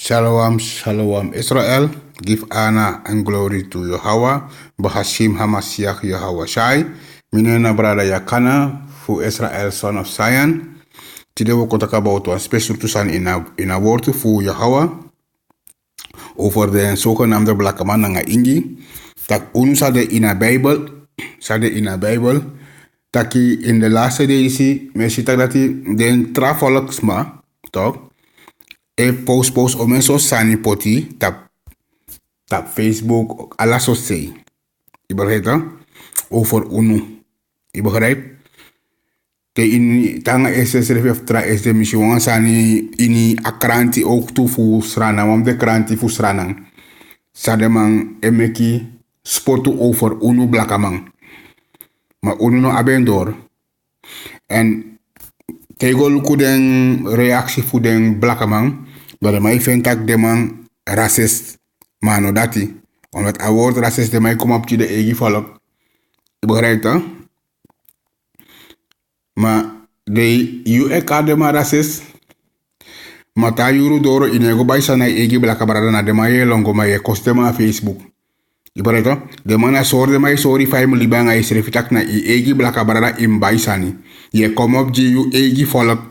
Shalom, shalom, Israel. Give honor and glory to Yahweh. Bahashim Hamashiach Yahweh Shai. Minena brother Yakana for Israel, son of Zion. Today we going to talk about one special to son in a word for Yahweh. Over the zogenaamde blakke man nga ingi. Tak unsa de in a Bible. Sade in a Bible. Taki in de laatste deze. Mensen dat den travolksma. Toch? E post o mensen sani poti tap Facebook alla so sei. Je begrijpt over unu. Je begrijpt? Te in tanga SSRF tra is de mission sani ini akranti ook toe fu srana want de kranti fu srana. Sademang emeki spotu over unu blakamang. Maar unu no abendor. En tegol ku den reactie fu den blakamang. Dat mij vindt dat de man racist mano dati. Omdat a woord racist de mij kom op de eigen volk. Je begrijpt dat? Maar de UEK de man racist. Maar ta juru doro in ego bij sana eigen blaka barada na de mij longo mij koste ma Facebook. Je begrijpt dat? De man a soort de mij sorry family banga is refitak na eigen blaka barada in bij sani. Je kom op de eigen volk.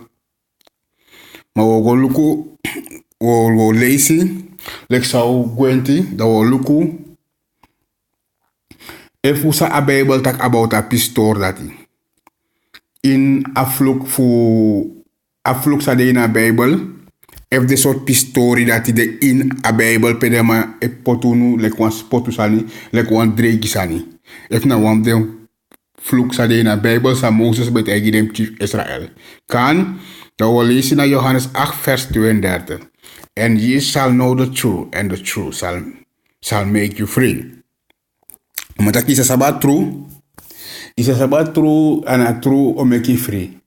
Maar we gaan lukken. O lazy, lek zou gwenti, dat we luku. If we sa a Bible tak about a pistor dati. In afluk sa de in a Bible. If de soort pistori dati de in a Bible pedema e potunu lek wan spotu sani, lek wan dregi sani. If na wan de fluk sa de in a Bible sa Moses bet egi dem chief Israel. Kan, dat we lezen naar Johannes 8 vers 32. And ye shall know the truth, and the truth shall make you free. Maar is a sabat true. Is a sabat true and a true o make you free.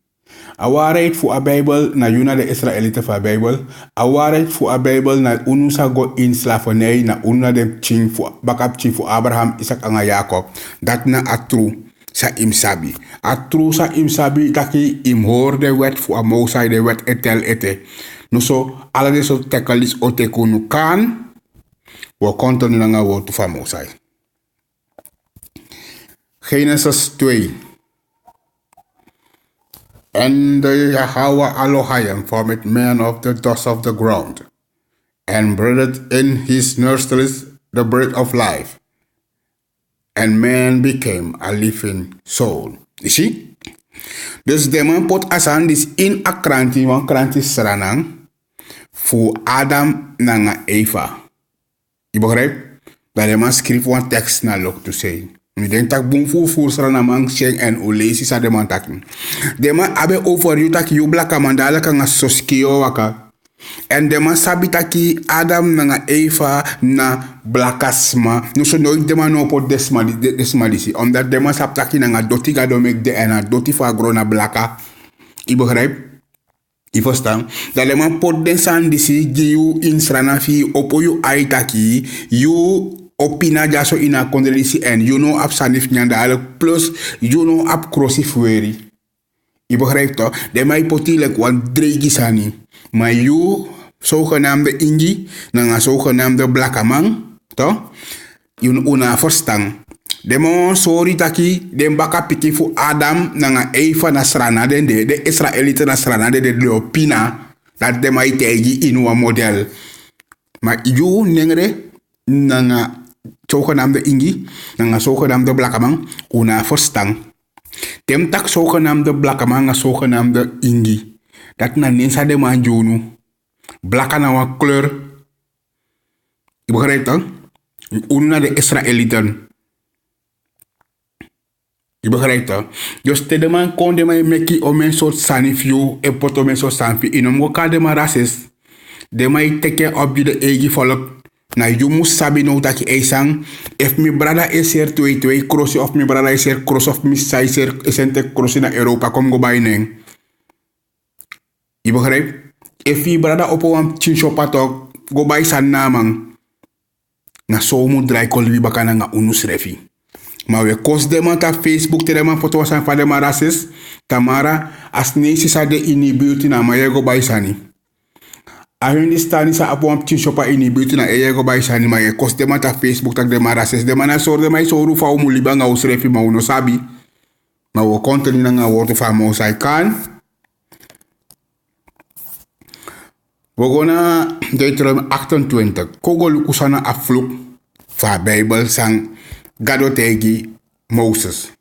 A waarheid voor a Bijbel na juna de Israëlieten van a Bijbel. A waarheid voor a Bijbel na unusa go in slavernij na una de ching voor bakap ching voor Abraham, Isaac en Jacob. Dat na a true. Sa im sabi. A true sa im sabi taki im hoor de wet voor a Mosai de wet etel ete. No so, alle deze tekalis o tekunu kan, we konten nga woord van Mosai. Genesis 2. And the Yahweh Elohim formed man of the dust of the ground, and breathed in his nostrils the breath of life, and man became a living soul. You see? Dus de man pot asan dis in a kranti, wan kranti sranang, voor Adam en Eva. Je begrijpt? Dat de man schreef een tekst naar lok te zeggen. Ik denk dat boem voor sranang man sheng en olesi sa de man takin. De man abe over you tak you blaka mandala kan soskio waka. En de man sabi taki Adam en Eva na blakasma. No so nooit de man no pot desma disi. Omdat de man sap taki na doti gado mek de en doti fa grona blaka. Je begrijpt? Je verstaan? Dat de man pot den san disi giu in srana fi opo you aitaki. You opina jaso ina kondrelisi en you know ap sanif nyanda plus you know ap crossi fueri. Je begrijpt toch? De man poti lek wan dregi sani. Maar you zogenaamde ingi, na zogenaamde blakaman, toch? You una verstaan. De man sorry taki, de baka piki fu Adam na Eva na srana den de Israëlieten na srana de leopina, dat de mai tegi in een model. Maar you nengre na zogenaamde ingi, na zogenaamde blakaman, una verstaan. Tem tak zogenaamde blakaman na zogenaamde ingi. Dat na ninsa de man junu. Blaka na wa kleur. Je begrijpt dan? Una de Israëlieten. Je begrijpt dat? Dus de man kon de man meki om een soort sanifio en pot om een soort sanfi. In een woka de man racist. De man teke op je de eigen volk. Na je moet sabi nou dat je eisang. If mi brada is hier 2-2 crossi of mi brada is hier cross of mi sai is hier esente crossi na Europa. Kom go bij neng. Je begrijpt? If je brada op een chinshopatok. Go bij san namang. Na so moet draai kolwi bakana nga unusrefi. Maar we kost de man ta Facebook te de man foto san fa de man racist. Tamara as nesi sa de ini buurt na ma yego bij sani. A hun die staan is op een shoppa in die buurt na ego bij sani maar je kost dem ta Facebook tak de marases de mana sor de mai so rufa o muliba nga usrefi ma uno sabi. Maar we konteni na nga woord van Mosai kan. We gaan naar Deuteronomium 28. Kogo lukusana afvloek van Bijbel sang Gadotegi Moses.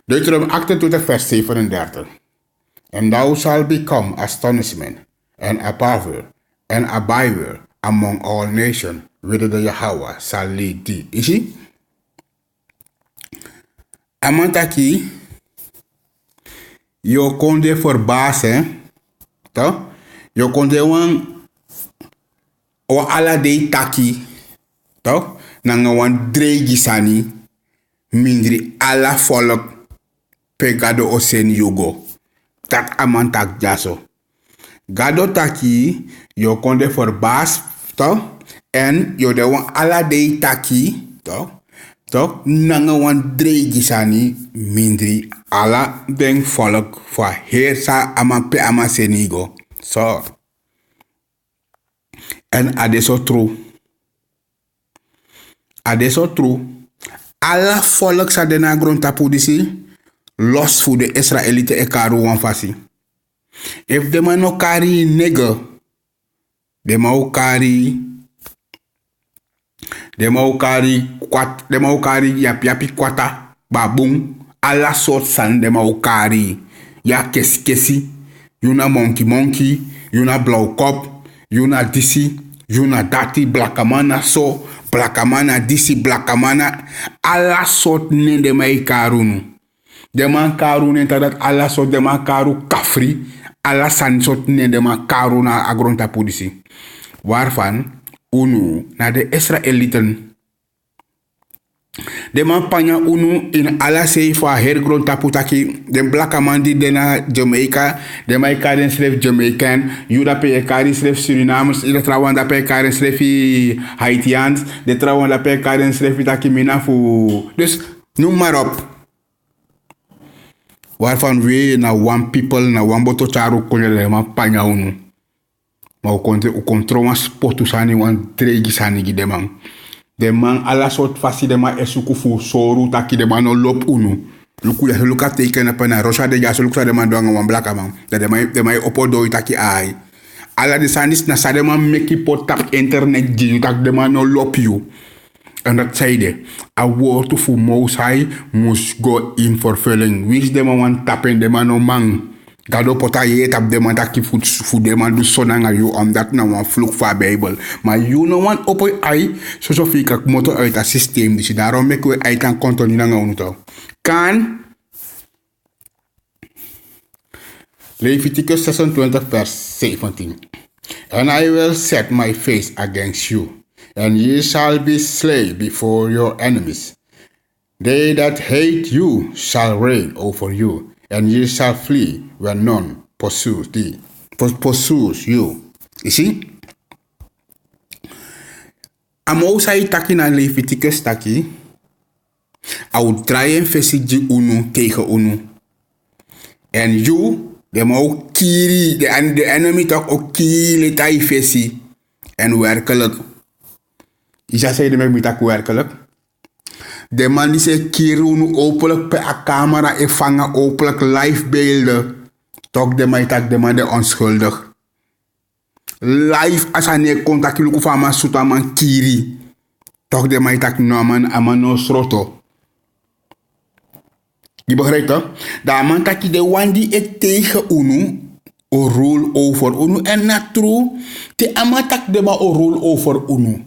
Deuteronomium 28 vers 37. And thou shalt become astonishment and a marvel and a byword among all nations, whither the Yahweh shall lead thee. You see? Amantaki, je kon je verbazen, toch? Je kon je o ala de taki, toch? Nanga wan dregi sani, mindri ala volk pegado osen yugo. Tak amantak jaso. Gado taki, je kon je verbazen, toch? En je de wan ala de taki, toch? Toch? Nanga wan dregi sani, mindri ala den volk voor heersa ama pe ama senigo. So. En adesso true. Adesso true. Alla volk sa dena grond tapu disi los voor de Israëlieten e karu wan fasi. If de man no kari nigger, de mau kari yapi kwata babung alla sort san de mau kari ya kesi yuna monkey yuna blauw kop yuna disi yuna dati blakamana so blakamana disi blakamana alla sort ne de mai karunu de man karunu dat alla sort de man karu kafri alla san sort ne de man karuna agronta pudisi waarvan unu na de Israëlieten de man panya unu in ala sei fa hergrond taputaki de black amandi de na Jamaica de mai karen slave Jamaican yuda pe karen slave Surinamers ila trawanda pe karen slave Haitians de trawanda pe karen slave taki minafu dus noem maar op waarvan we na one people na one boto charu konele man panya unu ma u kontroma sportu sani wan tregi sani gi demang de man ala sort fasi de man esuku fu soru taki de man no lop unu luku ya luka teken na pana rosa de jaso luka de man do wan blaka man de man opodo taki ai ala de sanis na sa de man meki potap internet ji tak de man no lop you and that said a word fu Most High must go in fulfilling which de man wan tapen de man no man Gado pota ye tap demand taki fu demand du sonanga you om dat na wan vloek van Bijbel. Maar you no wan opo ai so fika moto uit dat systeem. Dus daarom mek we ai kan continu na ngaunuto. Kan Leviticus 26 vers 17. And I will set my face against you, and ye shall be slain before your enemies. They that hate you shall reign over you. And ye shall flee when none pursues you. You see? Amosai taki na Leviticus taki. Au draaien vesigi unu tegen unu. En you, de mau kiri, de enemy tak ook kiri tai vesi. En werkelijk. Isa zei de me tak werkelijk. De man die zegt kirunu openlijk per a camera en vangen openlijk live beelden. Toch de man tak de man de onschuldig. Live als hij niet contact luku van man suta man kiri. Toch de man tak no man aman no sroto. Je begrijpt toch? Dat man tak de wan die het tegen unu. O rule over unu. En na true. De aman tak de man o rule over unu.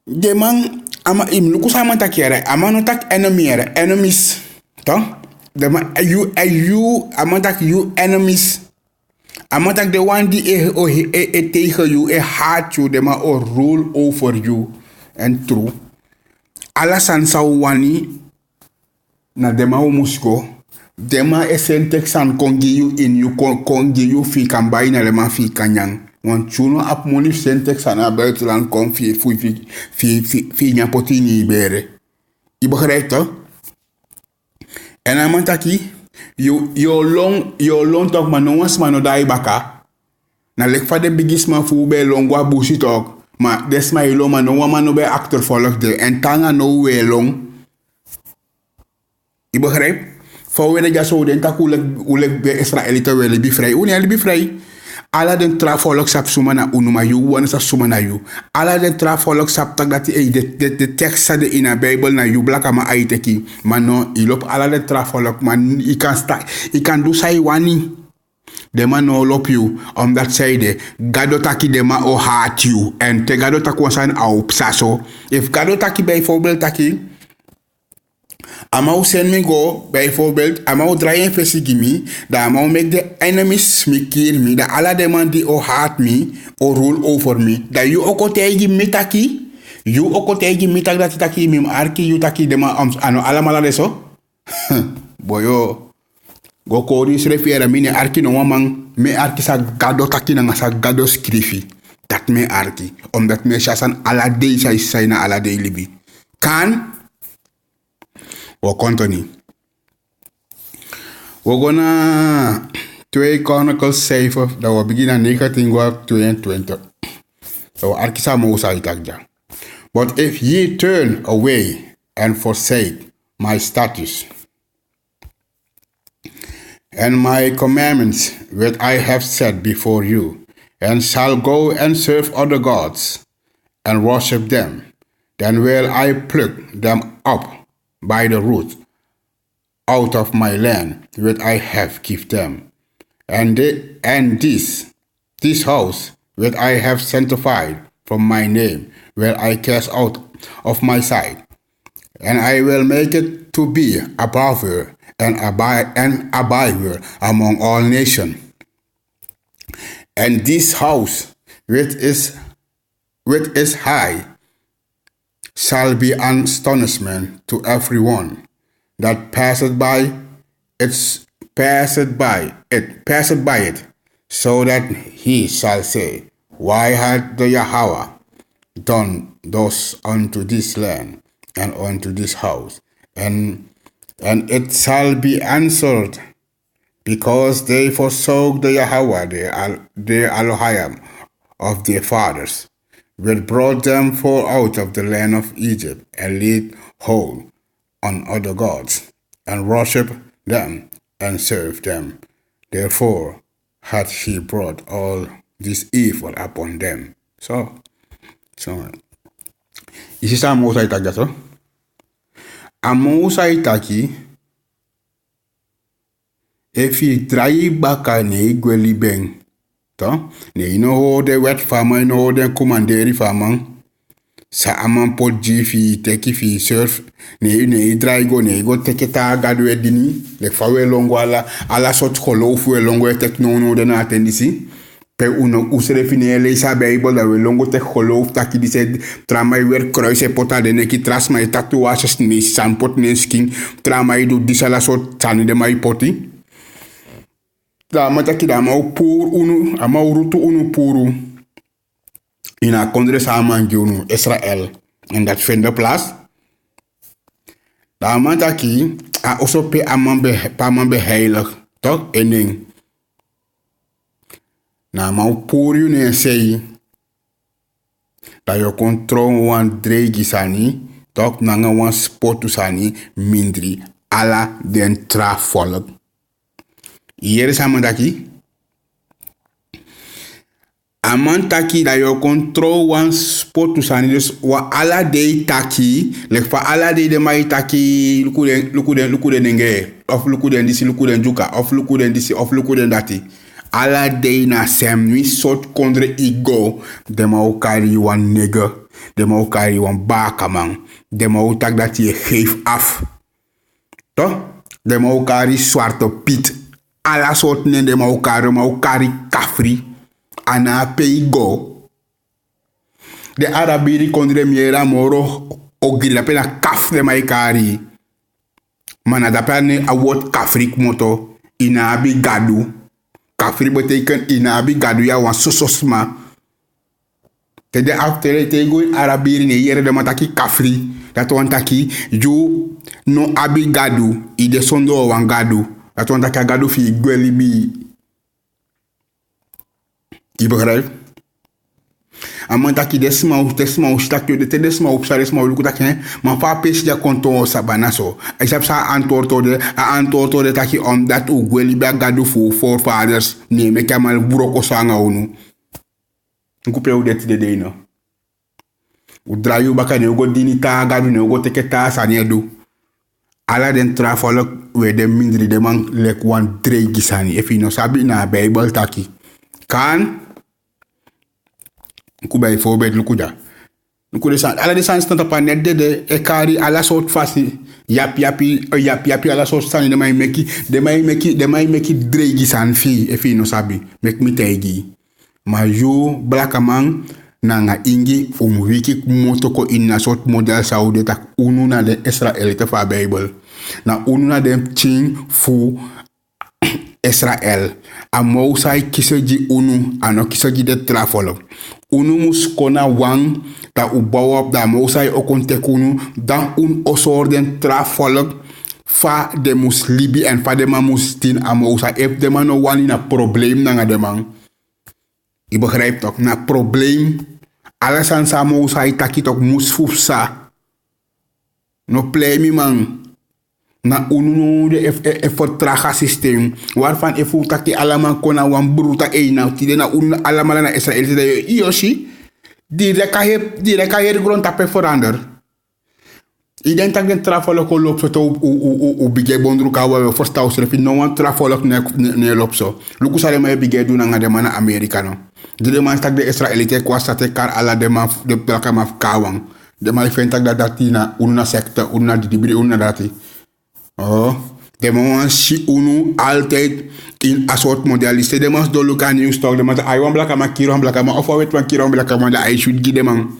De man ama im luku sama takiere ama no tak enemies to de ma you ama tak you enemies ama tak the one die tegen you hate you de ma or rule over you and true ala san sa wani na de ma musko de ma esente san kongi you in you kongi you fi kan bai na le ma fi kanyang want chuno ap moni syntax ana buitenland kom fi nyapotini bere. Je begrijpt toch? En dan taki, yo long toch maar no was maar no dai baka. Na lek fa de bigis man fu be longwa busi tok. Maar des maar ilo man no man no be achtervolg de. En tanga no we long. Je begrijpt? Voor we de jaso den tak ulek be Israëlite wele bi vrij. Uni bi vrij. Ala den trafolok sap suma na unuma yu wana sa suma na yu. Ala den trafolok sap tak dat de tekst sa de in a Bijbel na yu blaka ma aiteki. Maar no, ilop ala den trafolok man I kan do sai wani. De man no lop you, omdat zij de gado taki de man o haat you. En te gado taki wasan au psaso. If gado taki bijvoorbeeld taki, amau send me go, bijvoorbeeld, amau draaien versie gimme, da amau make the enemies me kill me, da alla de man die o haat me, o rule over me, da you oko tegi me taki, you oko tegi me tak taki mim arki, you taki de man, ano alamala de so? Boyo. Go kori srefiera mine arki no wamang me arki sa gado taki na sa gado skrifi. Dat me arki. Omdat me shasan ala day sa isay na ala day libi. Kan? O kontoni. We gonna 2 Chronicles 7. Dat we beginnen 19:22. Dat we arki sa mo sa itakja. But if ye turn away and forsake my statutes, and my commandments which I have set before you, and shall go and serve other gods, and worship them, then will I pluck them up by the root out of my land which I have given them. And this house which I have sanctified from my name will I cast out of my sight, and I will make it to be a byword and a byword among all nations. And this house which is high shall be an astonishment to everyone that passeth by it, so that he shall say, why hath the Yahweh done thus unto this land and unto this house? And it shall be answered, because they forsook the Yahweh, their Elohim of their fathers, which brought them forth out of the land of Egypt, and laid hold on other gods, and worshipped them, and served them. Therefore hath he brought all this evil upon them. So, isi sa mo sa itagya so? Amo sa itaki, if you try baka ne gweli beng, to ne ino ho de wet farmer ino ho de commanderi farmer, sa aman pot fi teki fi surf, ne try go teke ta gadu edini, le fawe longo ala sot kolo fu longo tek no de na atendisi. Pe uno usere fine le sa Bijbel dat we longo te geloof dat die zei tramai weer kruisen pota de neki tras mai tatuages ni sampot ne skin tramai do disala so tani de mai poti da mata ki da mau pur unu ama urutu unu puru ina kondre sa mangiunu Israel en dat vind de plaats da mata ki a also pe amambe heilig toch ening na mau puri ne sei da yo control wan dregi sani tok nanga wan sportu sani mindri ala den tra volk hier samandaki amantaki da yo control wan sportu sani dus wa ala de taki le fa ala de mai taki lukuden nge of lukuden disi lukuden juka of lukuden disi of lukuden dati ala day na sem ni sort kondre igo de mau kari wan nigger de mau kari wan bakaman de mau tak dat je geef af to de mau kari zwarte piet ala sort ne de mau kari kafri ana peigo de arabiri kondre miera moro ogila pena kaf de mai kari mana da pane awot kafrik moto ina abi gadu kafri betekent inabi gadu ya wan sososma. Tede after te go arabiri ne yere de mataki kafri. Dat wan taki ju no abi gadu i de sondo wan gadu. Dat wan taki gadu fi gweli bi. Je begrijpt? Amant taki desma stak yo de desma op sa desma luku taki man fa pesi ja konton sabana so. Ik heb sa antwoord de taki omdat u gweli ba gadu fu forefathers nee me kamal buroko sanga unu. Nku pre u det de no. U drayu baka ne go dini ta gadu ne go teke ta sa ne do. Ala den trafolok we de mindri de man lek wan drei gisani if you no sabi na Bible taki. Kan Nku bij voorbeeld lukuda. Nku de san ala de san stand op net de ekari ala soort fasi yapi ala soort san de mai meki dregi san fi e fi no sabi mek mi tegi. Ma yo blaka man nanga ingi wiki moto ko inna soort model saudi tak unu na de Israel te fa Bible. Na unu na de ching fu Israel. A Mosai kiseji unu ano kiseji de trafolo. Unu mus kona wang da u bouw op da Mosai okonte kunu dan osorden trafolo fa de mus libi en fa de man mus tin a Mosai. If de man no wani na probleem nanga de man. Je begrijpt toch? Na probleem. Alles aan sa Mosai taki toch mus fufsa. No play me man. Na unu de vertraga systeem waarvan efu taki allemaal kona wan bruta na tide na unu allemaal na Israël de yoshi direct hier grond tape verander. Ik denk dat een trafolok loop zo to u bigay bondru ka wa first house refi no one trafolok ne loop zo. Luku sale mai bigay du na de mana americano. De man tak de Israelite kwa sate kar ala de man de plaka maf kawang. De man fentak da datina una secte una dibri una dati. Oh, de man si unu altijd in a soort modeliste. De man do look aan nieuw stock. De man I want blaka ma kiro blaka ma of wet man kiro blaka ma da I should give de man.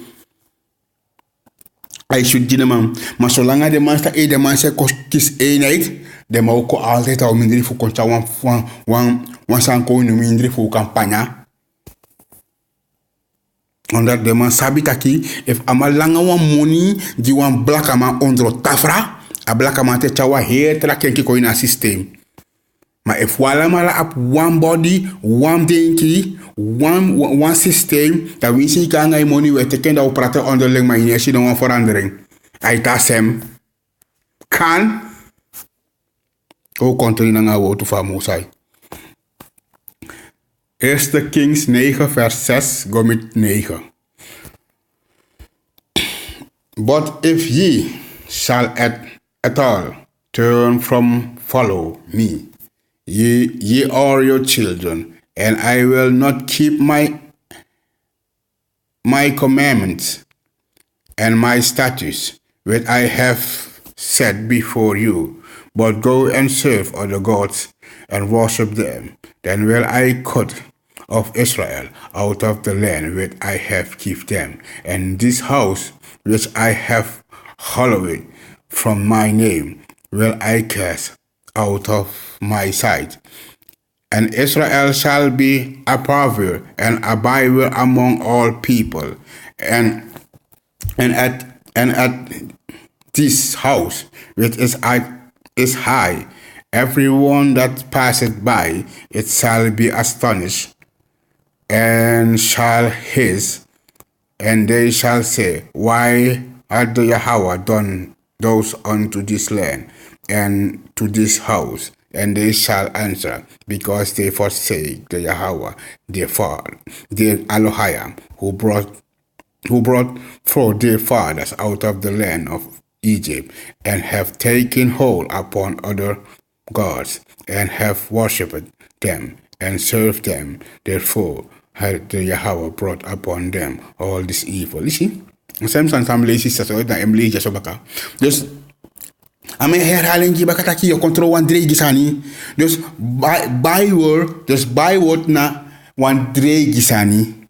I should give de man. Maar zolang de man sta de man se kis eenheid, de man ook altijd al minder voor konta wan sanko nu minder voor campagne. Omdat de man sabi taki if amalanga wan money di wan blaka ma ondro tafra. A blaka man te chawa heer tra kenki ko ina system. Maar if wala mala up one body, one denki, one system, dat we zien kan ngay money we teken da praten onderling maar in je dan verandering. Ai ta sem kan o kontra nga wo to fa Mosai. 1 Kings 9 vers 6 gomit 9. But if ye shall at all turn from follow me, ye are your children, and I will not keep my commandments and my statutes which I have set before you, but go and serve other gods and worship them. Then will I cut off Israel out of the land which I have given them, and this house which I have hallowed from my name will I cast out of my sight. And Israel shall be a proverb and a Bible among all people. And at this house which is high, everyone that passeth by it shall be astonished, and shall hiss, and they shall say, Why hath the Yahweh done those unto this land and to this house? And they shall answer, because they forsake the Yahweh, their father, their Elohim, who brought forth their fathers out of the land of Egypt, and have taken hold upon other gods, and have worshipped them, and served them. Therefore had the Yahweh brought upon them all this evil. You see? Some lazy so na emleja so baka. Dus ame herhaling ji baka taki yo control one dregi sani. Dus byword na one dregi sani.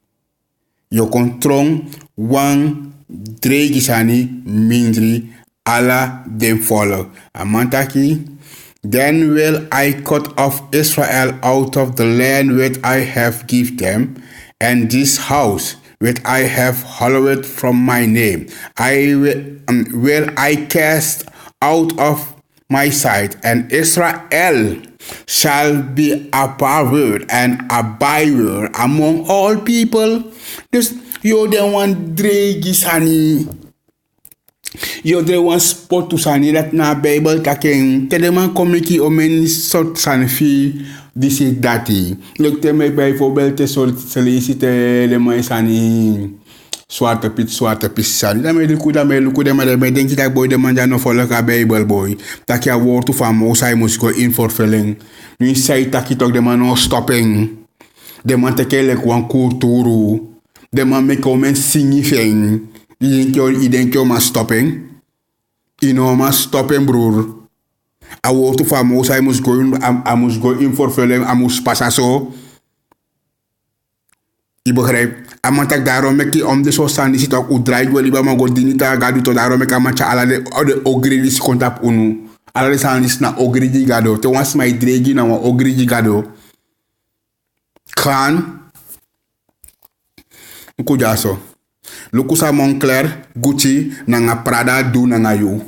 Yo control one dregi sani mindri ala dem follow. Amantaki. Then will I cut off Israel out of the land which I have given them, and this house which I have hallowed from my name. I will I cast out of my sight, and Israel shall be a byword and a byword among all people. Dus yo de wan dregi sani. Yo de wan spot to sani dat na Bible taken. Te de man komiki omen sort san fi disi dati. Luk te me bijvoorbeeld te solicite de man sani. Zwarte Piet sani. Daarmee luku, daarmee denk je dat boy de man ja no volgen Bijbel boy. Dat je woord van Mosai moest go in vervulling. Nu zei dat je toch de man no stopping. De man te kele wan kulturu. De man make omen signifying. Die denk je maar stopping. You maar stopping broer. A woord van Mosai moest go in vervulling. A moest passen zo. Je begrijpt? Amantak daarom mek je om de zo staan die zit ook u draait wel iba maar go dinita gadu to daarom mek amancha ala de ogri dis kontap unu ala de staan is na ogri di gado te was my dregi na wa ogri di gado kan ku jaso luku sa Moncler Gucci na nga Prada du na nga yu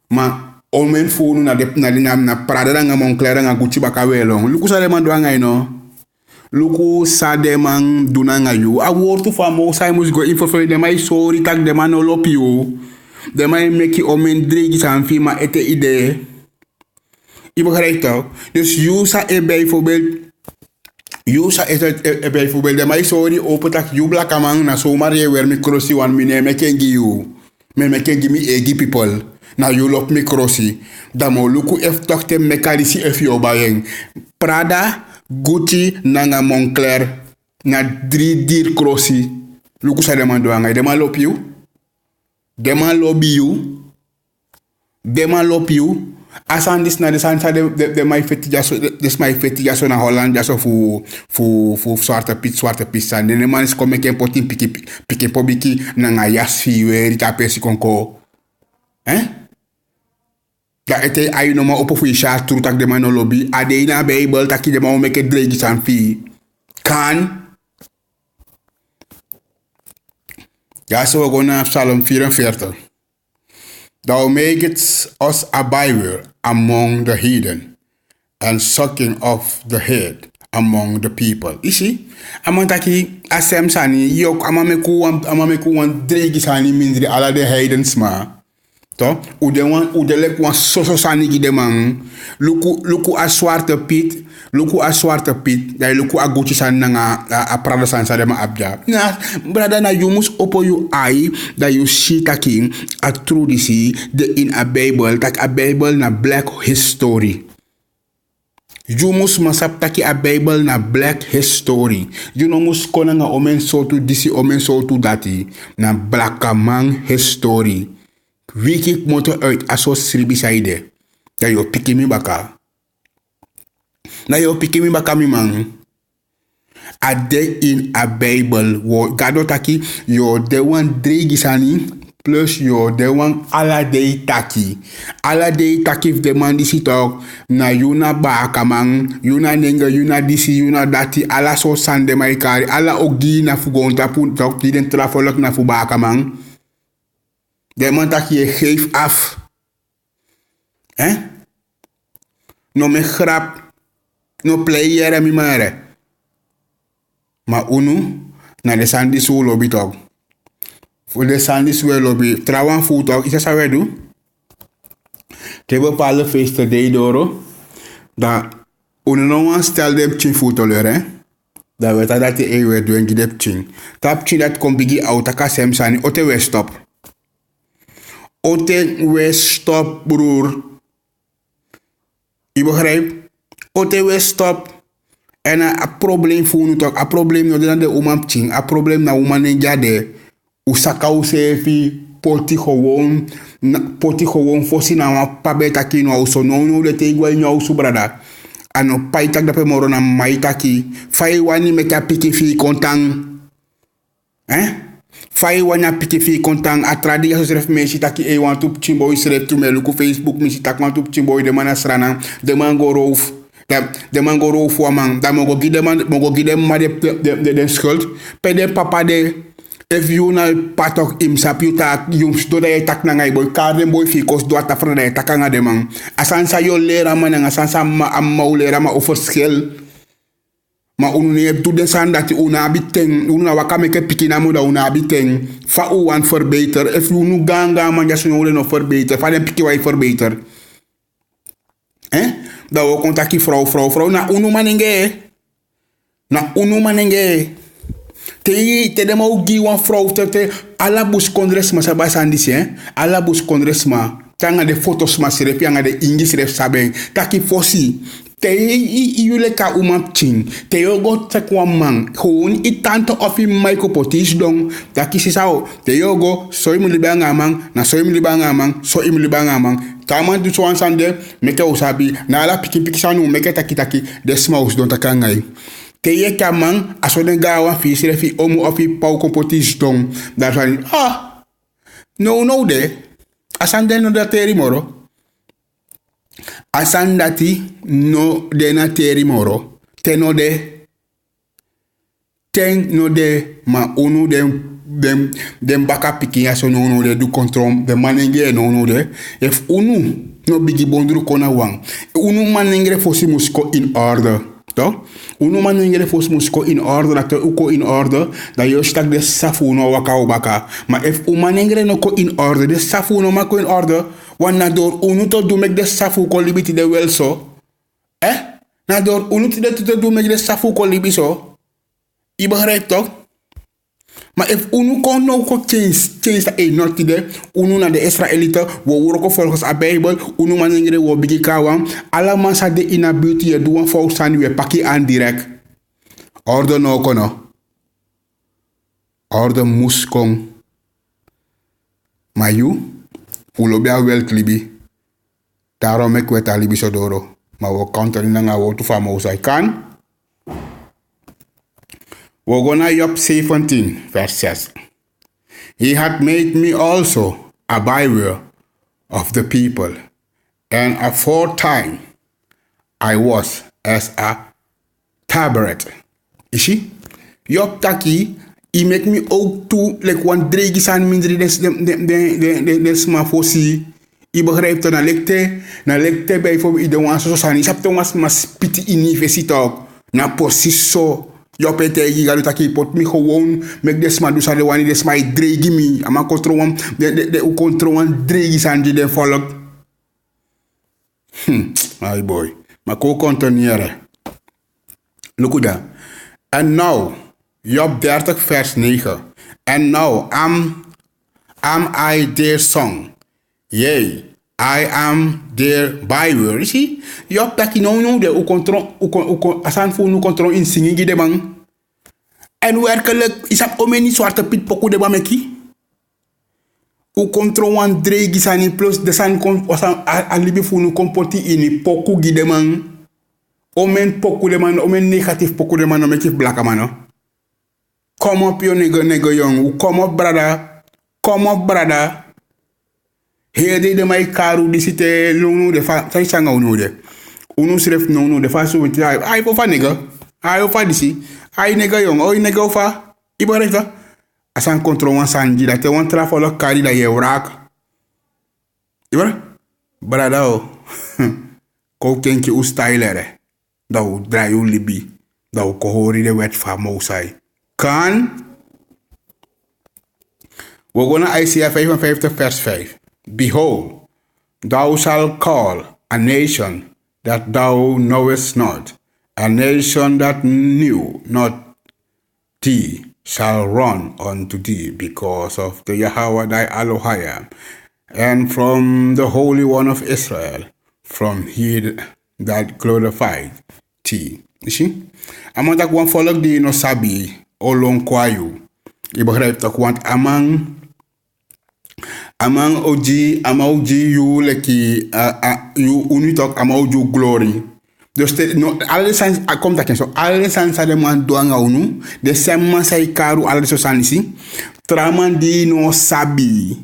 ma omen funu na Prada nga Moncler nga Gucci bakawelong luku sa le man do nga ino Luku sa demang dunanga yu. A woord van Mosai moest go in vervulling. De mij sorry tak de man olop yu. De mij meki omen dregi san firma ete idee. Je begrijpt toch? Dus yu sa bijvoorbeeld. Yu sa bijvoorbeeld. De mij sorry open tak yu blakamang na zomaar je weer mikrosi wan mine mekengi yu. Me mekengi mi egi people. Na yu lop mikrosi. Damo luku ef toch te mekalisi ef yo bayeng. Prada. Gucci nanga Moncler na 3 dir crossi luku sa deman do nga deman lop you deman lobby you deman lop you asan dis na desansa de my fetigaso des my fetigaso na Holland jaso fu zwarte Piet san de man is come ken potin piki pobiki nanga yasfi we rita pesi konko Da ete ayu no ma opo fu isha tru tak de man no lobby ade na Bible taki de ma o meke dregi san fi kan ja so we go na Psalm 44 thou makest us a byword among the heathen and sucking of the head among the people isi amantaki asem sani yok amameku wan dregi sani mindri ala de heidens ma to ude lek wan soso sani gi de man luku a zwarte Piet dai luku a Gucci san nga a Prada san sa de ma abja na brada na you must open your eye that you see taking a true disi de in a Bible tak a Bible na black history. You must masap taki a Bible na black history. You no must kona nga omen so tu disi omen so tu dati na black man history. Wiki moto uit aso sribi saide. Da yo piki mi baka. Na yo piki mi baka mi man. A de in a Bible wo gado taki yo de wan dregi sani plus yo de wan ala de taki. Ala de taki if de man disi talk na yuna baka man yuna nenga yuna disi yuna dati ala so sande mai kari ala ogi na fugonta pu talk di den trafolok na fu baka man. De man tak je geef af. No me grap. No player mi mare. Ma unu na de sandi su lobby talk. Voor de sandi su lobby. Trouwan food talk. Is dat zo we doen? Te bepaalde feesten de doro. Da unu no wan stel dem chin food toler Da weta dat de we doen gidep chin. Tap chin dat kom bigi auta sem sani ote we stop. Ote we stop broer. Je begrijpt? Ote we stop. En a probleem voor nu toch. A probleem no de umam ching. A probleem na uman en jade. Usaka usefi poti gewoon fosi na wa pabeta kino auso no de te igwa nyo auso brada. Ano paitak dape moro na maitaki. Fai wani meka piki fi kontang. Fai wana piki fi kontang atradi ya sosref me si taki e wan tup chimboy sref tu me luku Facebook me si tak wan tup chimboy de mana srana de mango roof de mango roof wa man da mogo gide ma de schuld pe de papa de If you na patok im sap you tak yung do da tak na ngay boy karden boy fikos do ta fra da tak nga de man asan sa yo lera man nga asan sa ma am lera ma over skill ma unu ne tu de sanda ti una biteng una wakame ke pikina mo da una biteng fa u wan verbeter if you nu ganga man ja so no verbeter fa den piki wai verbeter da wo kontaki vrouw na unu manenge te de mau gi wan vrouw te ala bus kongresma sa basandisi ala bus kongresma tanga de fotos ma sire pianga de ingis ref saben taki fosi te yule ka umap ching te yogo te kwa man gewoon i tanto of i maiko potis dong taki si sao te yogo soy mu libanga man na soy mu libanga man so im libanga man kama du so ansande meke usabi na ala piki sanu meke taki de smaus don takangai te ye kaman asode gawa fi sire fi omu of i pau kompotis dong dat van no de asande no da teri moro asandati no de na teri moro ten no de ma unu dem baka piki aso no de du control de manenge no de if unu no bigi bondru kona wang unu manengre fosi musko in order to unu manengre fosi musko in order dat uko in order da yo stak de safu no waka baka ma if manengre no ko in order de safu no ma ko in order wan door unu to do mek de safu ko libiti de wel so na door unu to do mek de safu ko libi so i begrijp toch maar if unu kon no ko change da not de unu na de Israelite wo woro ko volgens a Bible unu manengre wo bigi kawan ala masa de inability e do wan fo sani we paki aan direct order no kono order muskong mayu ulo bia wel klibi daarom ik wet alibi sodoro maar we counter na wo tu famo usai kan we gonna Job 17 verse 6 he had made me also a byword of the people and aforetime I was as a tabernacle ishi Job taki he make me ook toe like one dregi san mindri des ma fosi i begrijpt dan na lekte bij voor ieder wan so san isap to mas piti universiteit na posiso yo pete gi galu taki pot mi gewoon make des ma du sa de wani des ma dregi mi ama control wan de u control wan dregi san di de volk ay boy ma ko contenere lukuda and now Job 30 vers 9. And now am I their song? Yea, I am their byword. Zie, Job taki no de u control asan fu nu control in singing de bang. En werkelijk is dat omeni zwarte pit poku de bameki. U control wan dregi sani plus de san alibi fu nu komporti ini poku gide man. Omen poku de man, omen negatief poku de man, omen kif blaka man. Come up, you nigga young. Come up, brother. Come up, brother. Here de my karu di site no de fa sai sanga unu de. Unu sref no de fa so wit ai fo fa nigga. Ai o fa disi. Ai nigga young. Oi nigga o fa. Ibareta. Asan control wan sanji da te wan tra follow kari da ye wrak. Ibara. Brother o. Ko kenki u stylere. Da u dry u libi. Da u ko hori de wet fa mousai. Kan. We're going to Isaiah 55 verse 5. Behold, thou shalt call a nation that thou knowest not, a nation that knew not thee shall run unto thee because of the Yahweh thy Elohim, and from the Holy One of Israel, from he that glorified thee. You see? Among that one volk die no sabi olong kwayu. Je begrijpt toch, want amang oji you leki you unitok amang oji glory. Dus no alle sans komt dat zo alle sans de man doanga unu de semma sai karu alle so sanisi traman di no sabi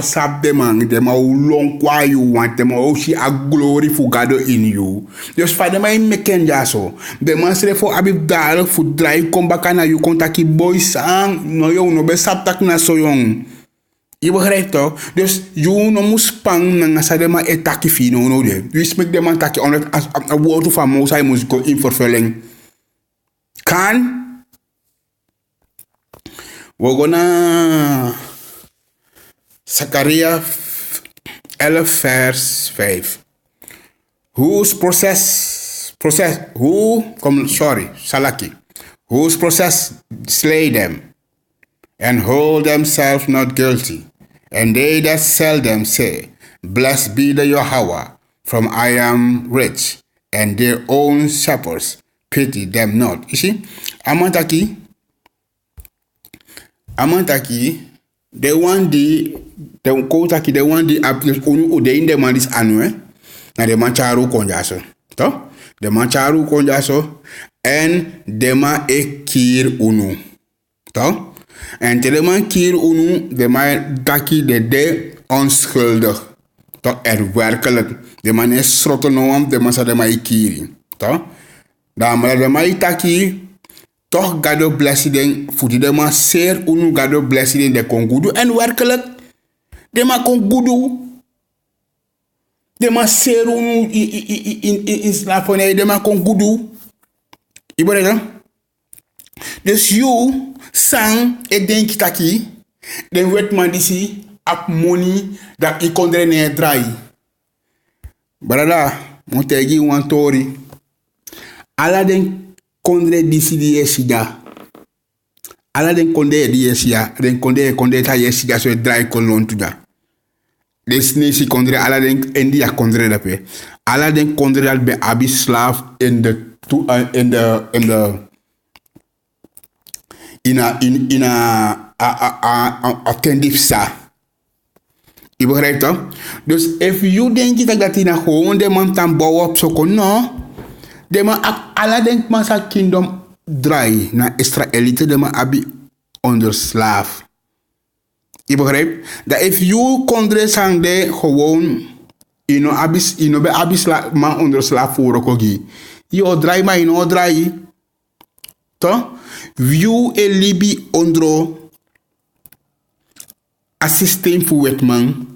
Sap them man, them how long why you want them, how she a glory for God in you. Just for them, I make so. The man say for Abib Dar, for drive, come back and you contact boy sang, no yo, no be sap tak na so young. Je begrijpt toch? Dus je no moet spang na sa dema etaki fino no de. Dus make them ataki on a word van Mosai moest go in vervulling. Kan we gonna Zachariah 11 vers 5. Whose whose process slay them and hold themselves not guilty. And they that sell them say, Blessed be the Yahweh, from I am rich, and their own shepherds pity them not. You see, Amantaki, they want the Kotaki, they want the unu de in the man is annual, na de mancharu konjaso. To? De mancharu konjaso, and dema ekir unu. To? En te de man kier unu, de man taki de onschuldig. Toch werkelijk. De man is srotten de man sa de man kieri. Toch? Dan maar de man taki, toch gado blessing, voor die de man zeer unu gado blessing de kon gudu. En werkelijk, de man kon gudu. De man zeer unu in slaaffonij, de man kon gudu. Iedereen? Dus you sang e denk taki, den wet man disi ap money dat I kondre ne drai. Brada, montegi wan tori. Ala den kondre disi di esida. Ala den kondre di esia, den kondre ta esida so drai kolon tuda. Desne si kondre ala den endi a kondre dape. Ala den kondre dat be abi slaaf in a attendief sa. Je begrijpt toch? Dus if you denkt dat in gewoon de man tan bouwen op zo'n no, de man ala denk man sa kingdom draai na Israëlieten de man abi onder slaaf. Je begrijpt? Dat if you kondre sang de gewoon be abi slaaf man onder slaaf voor okogi. Je draai maar ino draai. Toch? View e libi ondro a systeem fu wetman.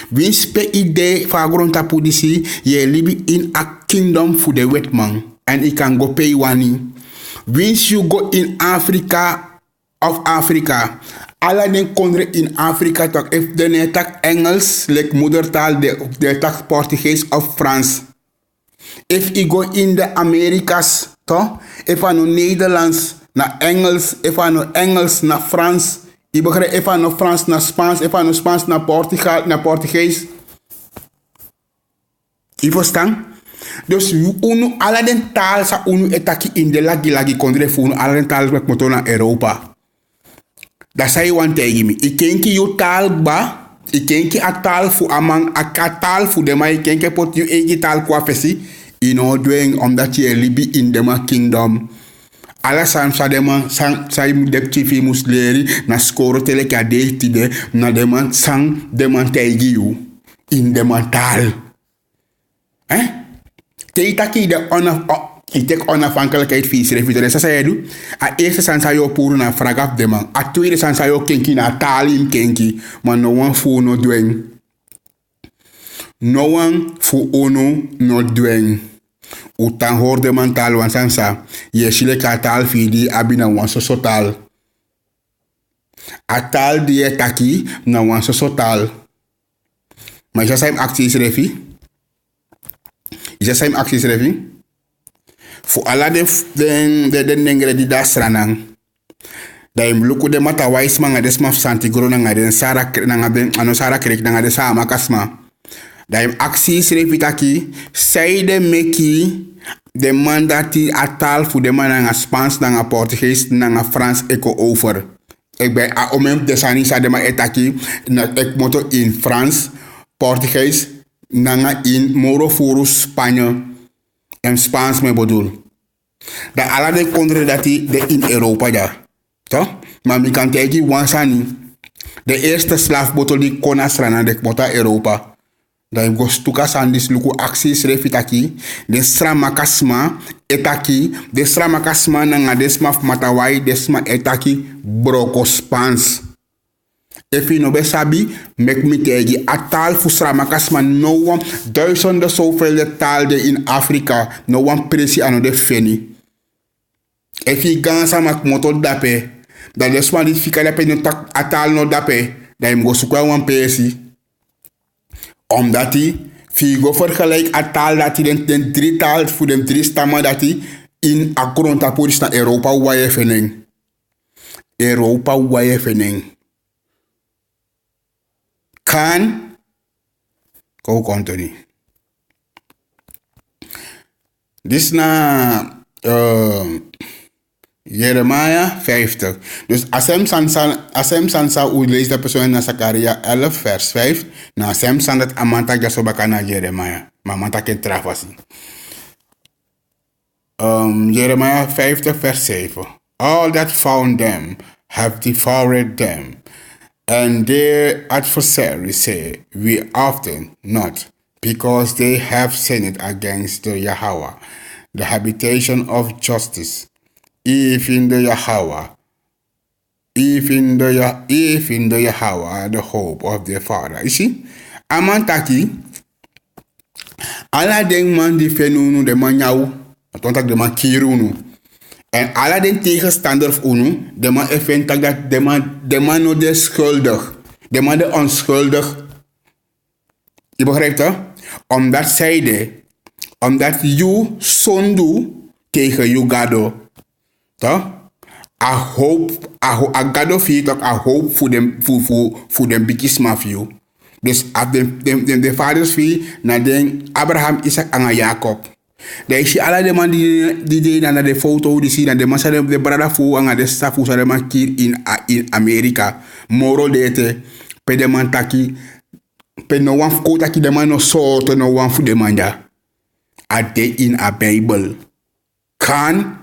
Win spe ide fagron tapu disi ye libi in a kingdom fu de wetman. And I can go pay wani. Wins you go in Africa of Africa. Alla den kondre in Afrika tak if de tak Engels like moedertaal de tak Portugees of Frans. If I go in the Americas, toch? If I know Nederlands na Engels, if I know Engels na Frans, I begrijp if I know Frans na Spaans, if I know Spaans na Portugees. I verstaan? Dus unu ala den taal sa unu etaki in de lagi kondre fu unu ala den taal met moto na Europa. Dat zei wan tegen me. I kenki yo taal ba, I kenki a taal fu amang a taal fu de ma I kenki pot you egi taal kwa fesi. I no doing omdat je libi in de ma kingdom. Alla sam sa de man sang sa dep chifi musleri na skoro tele ka de tide na de man sang de man tegi you in de man taal. Te taki de ik onafhankelijkheid vies. Sa zei du. A eerste san sa yo puru na fragaf de man. A tweede san sa yo kenki na talim kenki. Maar no one fu no doing. No one fu ono no doing. Utan hoorde man taal wan sansa. Ye shile ka taal fidi abina wan so taal. A taal die taki na wan so taal. Maar isa sa im acties refi. Fu ala den nengre di dasranang. Da im luku de mata wais manga desma santigro nga den sara nga ben ano sara krek nga de sa makasma. Da im acties repitaki say de meki de mandati atal fu de man nga Spaans nga Portugees nga Frans eko over. Ik ben a omem de sanisa de ma etaki na ek moto in Frans, Portugees nga in Moro Furu Spanje en Spaans me bedoel. Da ala de kondre dati de in Europa ja. Toch? Maar mi kan tegi wansani. De eerste slaafbotel die kon asrana de mota Europa. Dan go stuka sandis luku acties refitaki. De strama kasma etaki. De strama kasma nanga desma matawai desma etaki broko spans. If je no be sabi, mek mi tegi a taal fu strama kasma no one duizenden zoveel taal de in Afrika. No one presi ano de feni. If je gansa mak moto dape. Dan desma dit fika dape no tak a taal no dape. Dan hem go sukwa wan pesi. Omdat hij figo vergelijk a taal dat hij den drie taal voor de drie stammen dat hij in akronta polis na Europa waye fening. Europa waye fening. Kan ko continue. Dis na Jeremia 50. Dus Asem Sansa u leest de persoon na Zakaria 11 vers 5. Na Asem Sandat amanta jasobaka na Jeremia. Maar amanta ken trafasi. Jeremiah 50 vers 7. All that found them have devoured them. And their adversaries say, we often not, because they have sinned against the Yahweh, the habitation of justice. If in the Yahweh, the hope of their father. You see? Amantaki, ala den man die fenunu de man jou, tontak de man kirunu. En ala den tegenstander of unu, de man effentak dat de man no de schuldig. De man de onschuldig. Je begrijpt dat? Omdat zij de, omdat you zondu tegen you gado. Toch? I hope, I gado fiet ook, I hope voor dem bikis mafio. Dus af de vaders vie, naar den Abraham, Isaac en Jacob. Dan is je alle de man die naar de foto die zien, de man zijn de brada voor en de staf voor zijn man hier in Amerika. Moro dete, pe de man taki, pe no one ko taki de man no soort no one voor de man ja. A day in a Bible. Kan.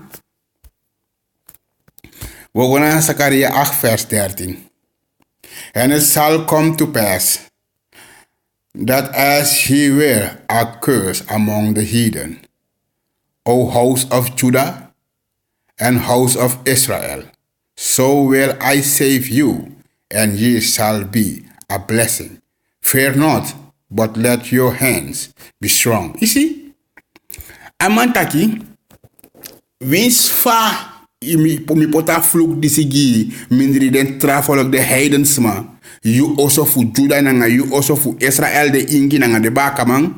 We gaan naar Zakaria 8 vers 13. En het zal come to pass that as he were a curse among the heathen, O house of Judah and house of Israel, so will I save you, and ye shall be a blessing. Fear not, but let your hands be strong. You see? Amantaki, wins fa mi pota fluk disigi mindri den trafolok de heidens ma. You also for Judah nanga, you also for Israel de ingi nanga de bakaman.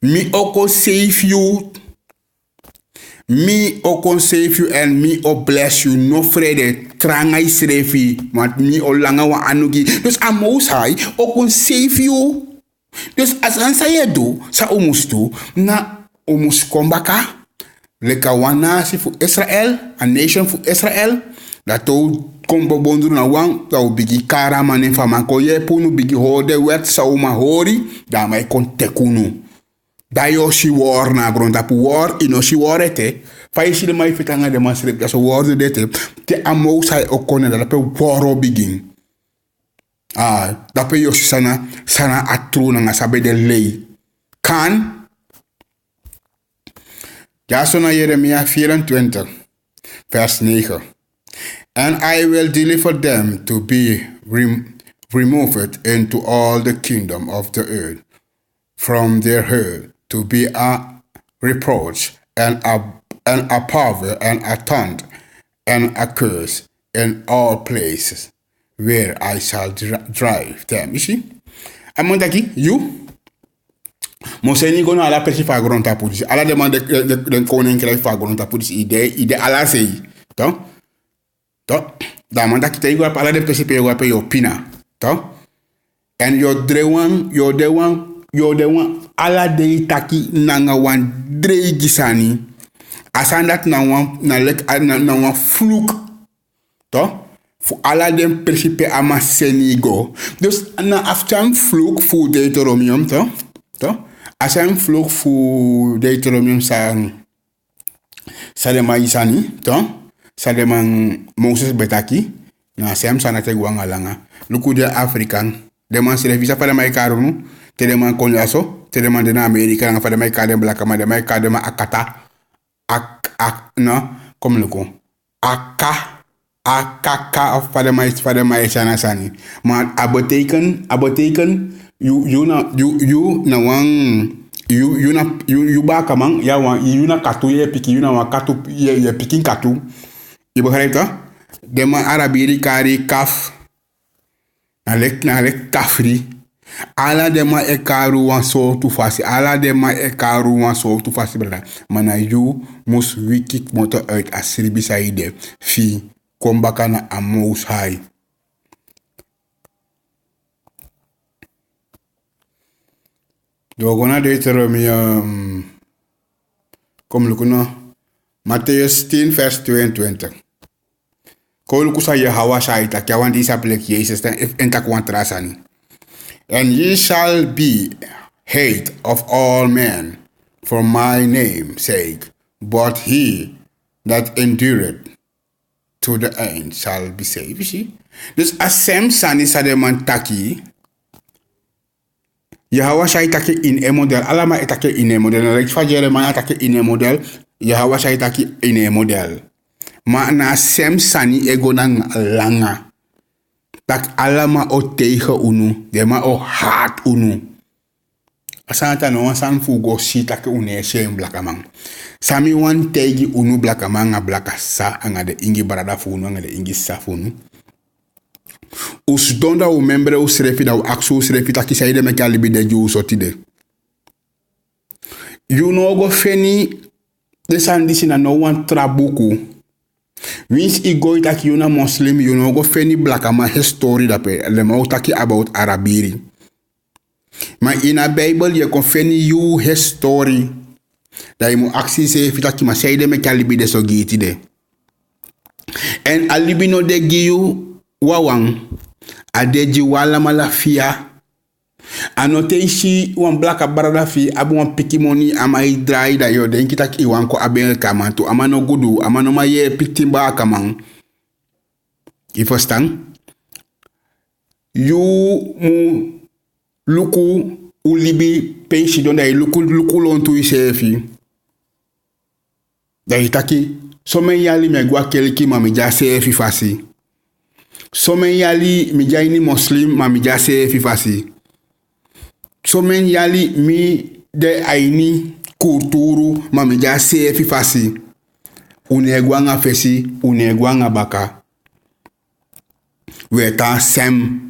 Mi oko save you. Me o save you and me o bless you. No vrede tranga isrefi. Want me o langa wa anugi. Dus a most high o save you. Dus as ansa ye do sa umustu na umus kombaka. Leka wanasi fu Israel, a nation fu Israel. Dat o kombo bondu na wang ta o bigi kara manen fama ko ye punu bigi hode wet sa uma hori da mai kon tekunu. Dayo si war na gronda pu war ino si warete fa isi de mai fitanga de masrep da so war de dete te amo sai okone da pe waro begin da pe yosi sana atru na sabe de lei kan ja so na Jeremia 24 vers 9. And I will deliver them to be removed into all the kingdom of the earth from their herd, to be a reproach and a power and a taunt and a curse in all places where I shall drive them. You see? Amondaki, you? Moseni gona ala persi fagron tapudis. Ala demande de koning krijg fagron tapudis ide ala sei. Toch? Toch? Da manda kita igual ala de persi pe igual pe yo pina. Toch? And your the one ala de taki nanga wan drei gisani. Asandat na wan fluk. Toch? Fu ala den persipe ama senigo. Dus na aftam fluk fu Deuteronomium, toch? Toch? Asam fluk fu Deuteronomium sa de ma isani, toch? Sa de man Moses betaki. Na sem sana te guanga langa. Luku de African. De man se visa fa de mai karunu. Te de man konyaso. Te de man de na Amerika nga fa de mai kade blaka ma de mai kade ma akata. No. Kom luku. Akaka of fa de mai sana sani. Maar aboteken you na wang you ba kamang ya wan you na katu ye piki you na wan katu ye pikin katu. Je begrijpt dat? De man Arabiri kari kaf. Nalek kafri. Ala de man ekaru wan so tu fasi. Ala de man ekaru wan so tu fasi brada. Mana you mus wikik moto uit asribi saide. Fi kombaka na amos hai. Dogona Deuteronomie kom lukuno Matthäus 10 vers 22. Kol kusa Yahweh shaita kyawan disa plek Jezus en takwan trasani. And ye shall be hate of all men for my name's sake, but he that endureth to the end shall be saved. You see? Dus asem sani sa de man taki. Yahweh shaita ke in e model. Alama etake in e model. Like fa Jeremiah atake in e model. Yahweh shaita ke in e model. Ma na sem sani ego nang langa. Tak alama o tegen unu. De ma o haat unu. Asanta no wan san fugo si take une shem blakamang. Sami wan tegi unu blakamang a blaka sa anga de ingi barada funu anga de ingi sa funu. Us donda u membre u srefi da u aksu srefi taki saide me kalibi de ju sotide. You no go feni de sandisi na no wan trabuku. Wins I go taki you na Muslim, you no go feni blakama history dape. Le mau taki about Arabiri. Ma in a Bible je kon feni you history. Da je moet actie se fitaki ma saide me kalibi de so giti de. En alibi no de giyu wawang adeji wala malafia anote ishi wan blaka barada fi abu wan pikimoni ama idrai da yo den kita ki wan ko aben kamantu amano gudu amano maye pitimba kamang ifostan you mu luku ulibi pensi donda luku lontu isefi da itaki somen yali megwa keliki mamija sefi fasi. Somen yali mi jaini Muslim ma mi jase fifasi. Somen yali mi de aini kulturu ma mi jase fifasi. Unegwanga fesi, unegwanga baka. Wetan sem.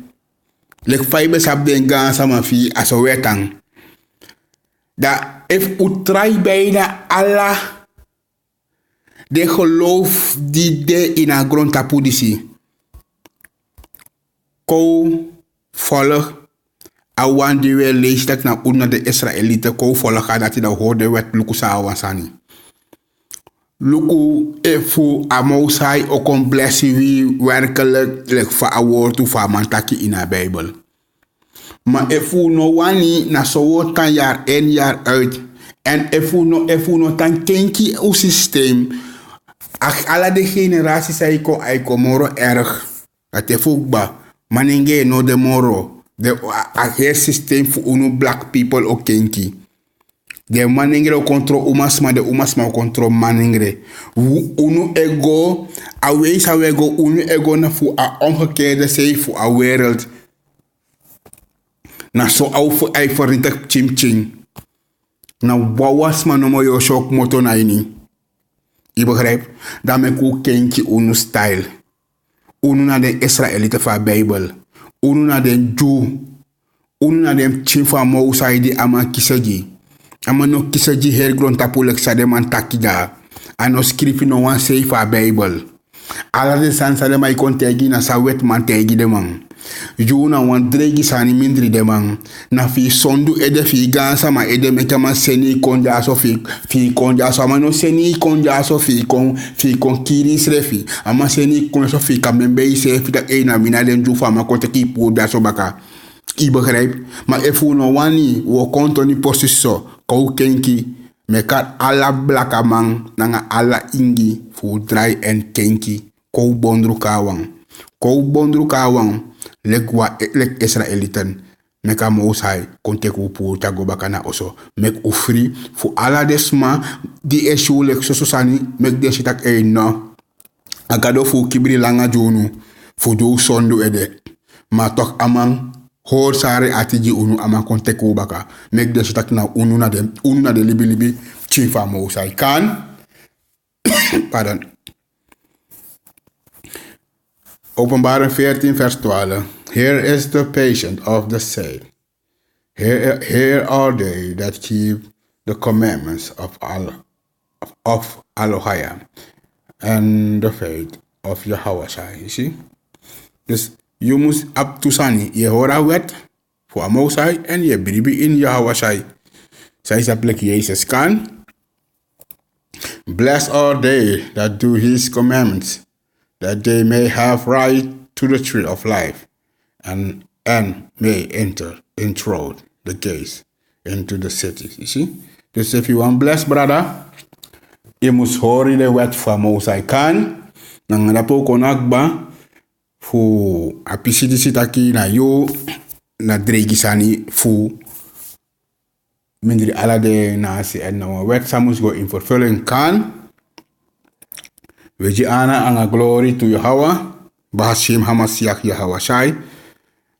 Lek faibe sabde nga sama fi aso wetan. Da if utrai beina Allah de geloof die de in a grond tapu disi. Kou volg awan die we lees dat na una de Israëlieten kou volg dat hij dat hoorde wet luku sa awansani. Luku efu amousai o kon blessi wie werkelijk lek fa award to fa mantaki in a Bijbel. Maar efu no wani na so tan jaar en jaar uit en efu no tan kenki o systeem. Ach ala de generaties ai ko moro erg. Dat efu ba Maninge no de moro. De a system for unu black people o kenki. De maningre o control umasma de umasma o control maningre. Unu ego awees awego unu ego na fu a omgekeerde zee fu a wereld. Na so au fu ai vernietig chim. Na wawasma no mo yo shock moto na ini. Je begrijpt? Daarmee ku kenki unu style. Unu na den Israëlieten van Bijbel. Unu na den Jew. Unu na den chimfa mousai di ama kisaji. Ama no kisaji hergron tapulek sa de man takida. Ano skrifi no wan sei van Bijbel. Ala de san sa de mai kontegi na sa wet man tegi de man. Jew na wan dregi sani mindri de man. Na fi sondu ede fi gansa ma ede mekama seni konja so fi konja so ama no seni konja so fi kon kiri srefi ama seni kon so fi kamembe ise fi da na mina den ju fama ko te ki pu da so baka I begrijp maar efu no wani wo konto ni posiso ko kenki me kat ala blaka man nanga ala ingi fu dry en kenki ko bondru kawang Kou bondru kawang lek Israelitan meka Mosai kontek upu tago bakana oso mek ufri fu ala desma di eshu lek sososani mek desitak no agado fu kibri langa jonu fu do sondu ede ma tok amang hor sare atiji unu ama kontek baka mek desitak na unu na de libi libi chifa Mosai kan pardon. Openbaring 14 vers 12. Here is the patient of the saint. Here are they that keep the commandments of Elohim and the faith of Yahweh. You see? Dus je moet op toesani je hoort wet voor Mosai en je bribi in Yahweh. Zij is plek Jezus kan. Blessed are they that do his commandments, that they may have right to the tree of life, and may enter through the gates into the city. You see? Dus if you want blessed brother, je moet horen de wet van Mosai kan. Dan rapo konakba fu apisidi sitaki na yo na dregisani fu mindri alade nasi en na wet samus go in vervulling kan. Weji ana anga glory to Yahweh, Bahashim Hamasiach Yahweh Shai.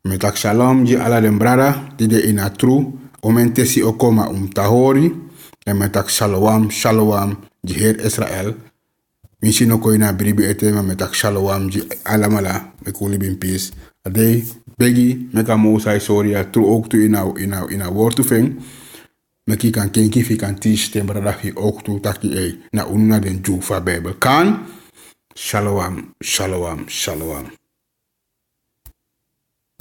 Metak shalom ji ala den brada, dide ina tru, omentesi okoma tahori, en metak shalom, shalom ji Heer Israël. Misschien ook ina bribi ete, maar metak shalom ji alamala, mekuli bin peace. Ade, begi, meka Mosai sorry, tru ook tu ina woord tu ving. Meki kan kenki fi kan teach ten brada fi ook tu taki na unna den Jew fa Bijbel kan. Shalom, shalom, shalom.